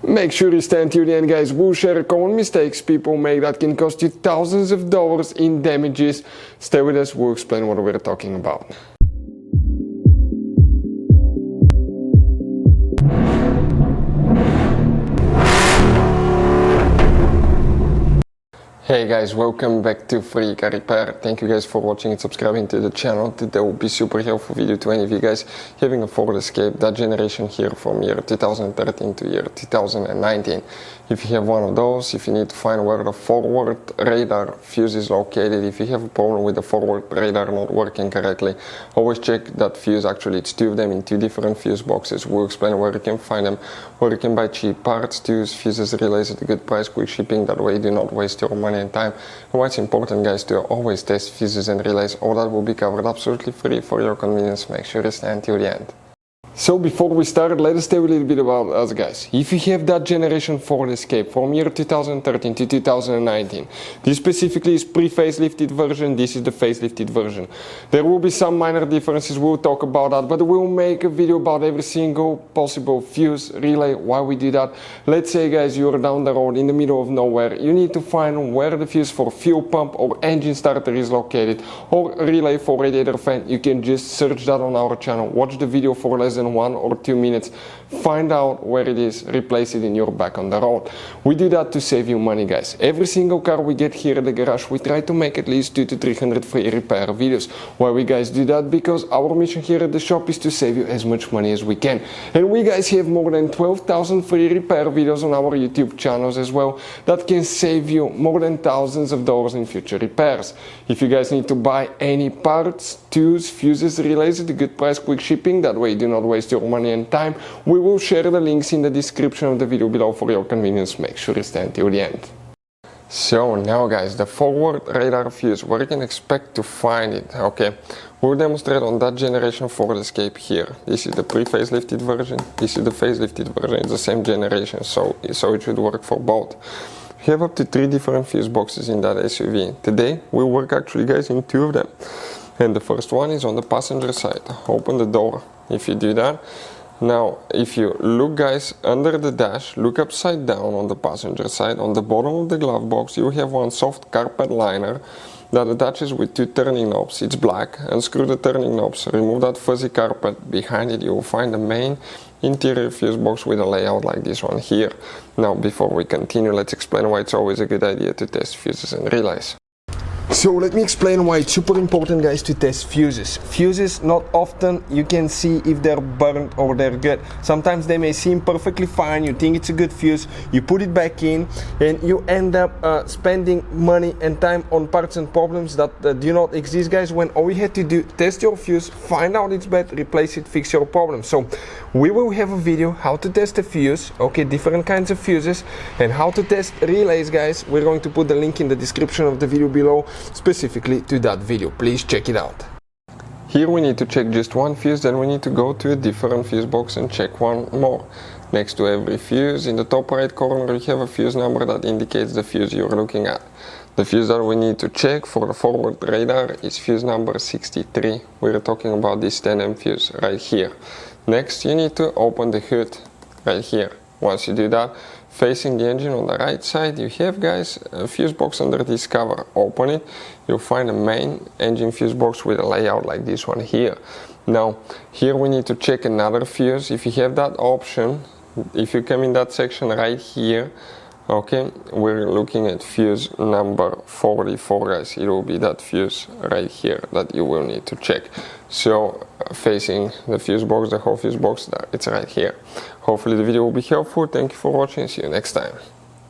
Make sure you stay until the end, guys. We'll share common mistakes people make that can cost you thousands of dollars in damages. Stay with us, we'll explain what we're talking about. Hey guys, welcome back to Free Car Repair. Thank you guys for watching and subscribing to the channel. Today will be super helpful video to any of you guys having a Ford Escape, that generation here from year 2013 to year 2019. If you have one of those, if you need to find where the forward radar fuse is located, if you have a problem with the forward radar not working correctly, always check that fuse. Actually, it's two of them in two different fuse boxes. We'll explain where you can find them, where you can buy cheap parts, tools, fuses, relays at a good price, quick shipping. That way you do not waste your money and time. And what's important, guys, to always test fuses and relays. All that will be covered absolutely free for your convenience. Make sure you stay until the end. So before we start, let us tell you a little bit about us, guys. If you have that generation Ford Escape from year 2013 to 2019, this specifically is pre-facelifted version, this is the facelifted version. There will be some minor differences, we'll talk about that, but we'll make a video about every single possible fuse, relay, why we do that. Let's say, guys, you're down the road in the middle of nowhere, you need to find where the fuse for fuel pump or engine starter is located, or relay for radiator fan. You can just search that on our channel, watch the video for less than 1 or 2 minutes, find out where it is, replace it in your back on the road. We do that to save you money, guys. Every single car we get here at the garage, we try to make at least 200 to 300 free repair videos. Why we guys do that? Because our mission here at the shop is to save you as much money as we can. And we guys have more than 12,000 free repair videos on our YouTube channels as well that can save you more than thousands of dollars in future repairs. If you guys need to buy any parts, tools, fuses, relays at a good price, quick shipping, that way you do not waste your money and time, we will share the links in the description of the video below for your convenience. Make sure you stay until the end. So now, guys, the forward radar fuse, where you can expect to find it. Okay, we'll demonstrate on that generation Ford Escape here. This is the pre-facelifted version, this is the facelifted version. It's the same generation, so it should work for both. We have up to 3 different fuse boxes in that SUV. Today we'll work actually, guys, in 2 of them. And the first one is on the passenger side. Open the door. If you do that, now if you look, guys, under the dash, look upside down on the passenger side. On the bottom of the glove box you have one soft carpet liner that attaches with 2 turning knobs. It's black. Unscrew the turning knobs, remove that fuzzy carpet. Behind it you will find the main interior fuse box with a layout like this one here. Now before we continue, let's explain why it's always a good idea to test fuses and relays. So let me explain why it's super important, guys, to test fuses. Fuses, not often you can see if they're burnt or they're good. Sometimes they may seem perfectly fine, you think it's a good fuse, you put it back in and you end up spending money and time on parts and problems that do not exist, guys, when all you had to do, test your fuse, find out it's bad, replace it, fix your problem. So we will have a video how to test a fuse, okay, different kinds of fuses, and how to test relays, guys. We're going to put the link in the description of the video below specifically to that video. Please check it out. Here we need to check just one fuse, then we need to go to a different fuse box and check one more. Next to every fuse, in the top right corner, you have a fuse number that indicates the fuse you're looking at. The fuse that we need to check for the forward radar is fuse number 63. We're talking about this 10M fuse right here. Next, you need to open the hood right here. Once you do that, facing the engine on the right side, you have, guys, a fuse box under this cover. Open it, you'll find a main engine fuse box with a layout like this one here. Now, here we need to check another fuse. If you have that option, if you come in that section right here, okay, we're looking at fuse number 44, guys. It will be that fuse right here that you will need to check. So facing the fuse box, the whole fuse box, it's right here. Hopefully the video will be helpful. Thank you for watching. See you next time.